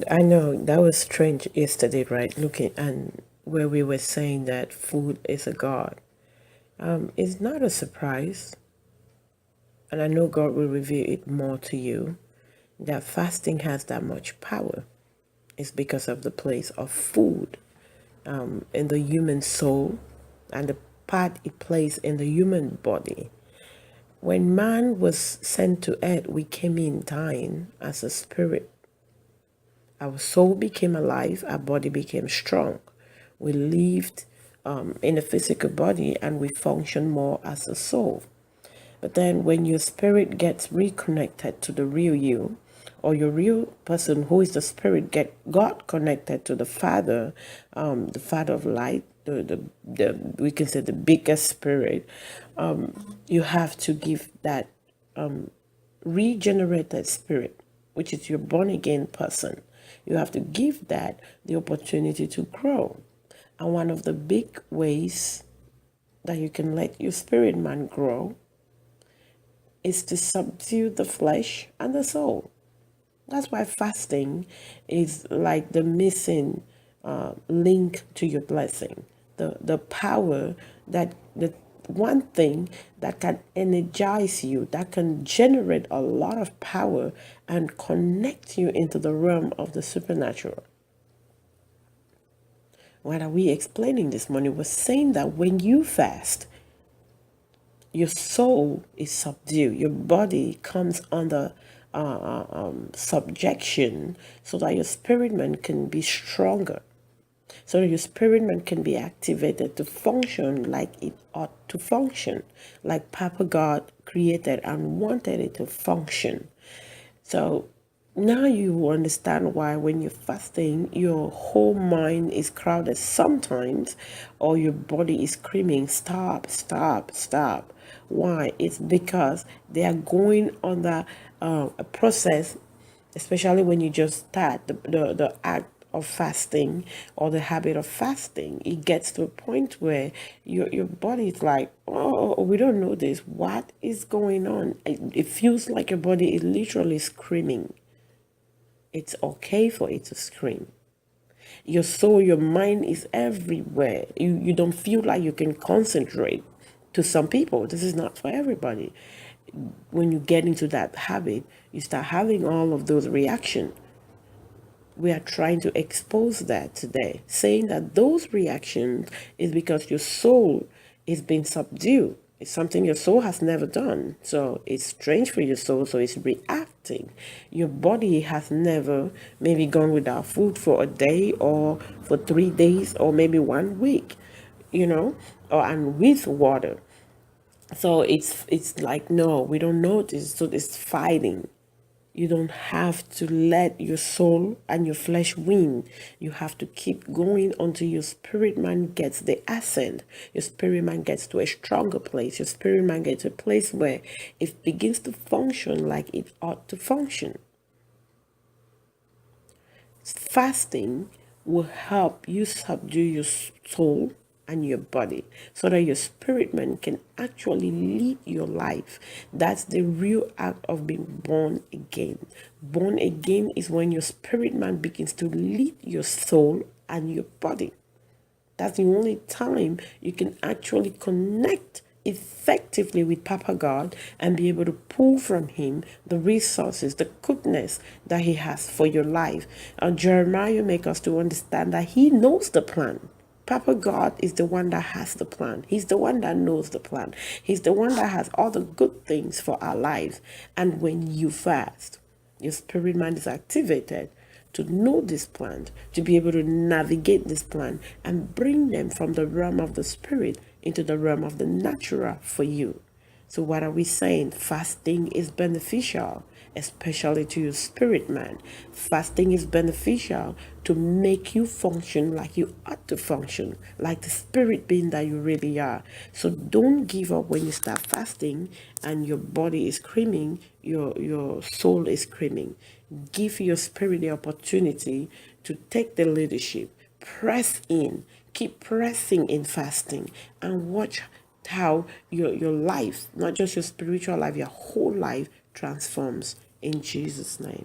I know that was strange yesterday, right? Looking and where we were saying that food is a god. It's not a surprise, and I know God will reveal it more to you. That fasting has that much power. It's because of the place of food in the human soul and the part it plays in the human body. When man was sent to earth, we came in dying as a spirit. Our soul became alive, our body became strong. We lived in a physical body and we function more as a soul. But then when your spirit gets reconnected to the real you, or your real person who is the spirit got connected to the Father of light, the we can say the biggest spirit, you have to give that regenerated spirit, which is your born again person. You have to give that the opportunity to grow. And one of the big ways that you can let your spirit man grow is to subdue the flesh and the soul. That's why fasting is like the missing link to your blessing. The power that the one thing that can energize you, that can generate a lot of power and connect you into the realm of the supernatural. What are we explaining this morning? We're saying that when you fast, your soul is subdued, your body comes under subjection so that your spirit man can be stronger, so that your spirit man can be activated to function like it ought to function, like Papa God created and wanted it to function. So now you understand why when you're fasting, your whole mind is crowded sometimes, or your body is screaming, stop, stop, stop. Why? It's because they are going on a process, especially when you just start the act of fasting or the habit of fasting. It gets to a point where your body is like, oh, we don't know this. What is going on? It feels like your body is literally screaming. It's okay for it to scream. Your soul, your mind is everywhere. You don't feel like you can concentrate. To some people, this is not for everybody. When you get into that habit, you start having all of those reactions. We are trying to expose that today, saying that those reactions is because your soul is being subdued. It's something your soul has never done. So it's strange for your soul, so it's reacting. Your body has never maybe gone without food for a day or for 3 days or maybe 1 week, or and with water. So it's like, no, we don't know this. So it's fighting. You don't have to let your soul and your flesh win. You have to keep going until your spirit man gets the ascent. Your spirit man gets to a stronger place. Your spirit man gets to a place where it begins to function like it ought to function. Fasting will help you subdue your soul and your body so that your spirit man can actually lead your life. That's the real act of being born again. Born again is when your spirit man begins to lead your soul and your body. That's the only time you can actually connect effectively with Papa God and be able to pull from him the resources, the goodness that he has for your life. Jeremiah makes us to understand that he knows the plan. Papa God is the one that has the plan. He's the one that knows the plan. He's the one that has all the good things for our lives. And when you fast, your spirit man is activated to know this plan, to be able to navigate this plan and bring them from the realm of the spirit into the realm of the natural for you. So what are we saying? Fasting is beneficial, especially to your spirit man. Fasting is beneficial to make you function like you ought to function, like the spirit being that you really are. So don't give up when you start fasting and your body is screaming, your soul is screaming. Give your spirit the opportunity to take the leadership. Press in. Keep pressing in fasting and watch how your life, not just your spiritual life, your whole life transforms in Jesus' name.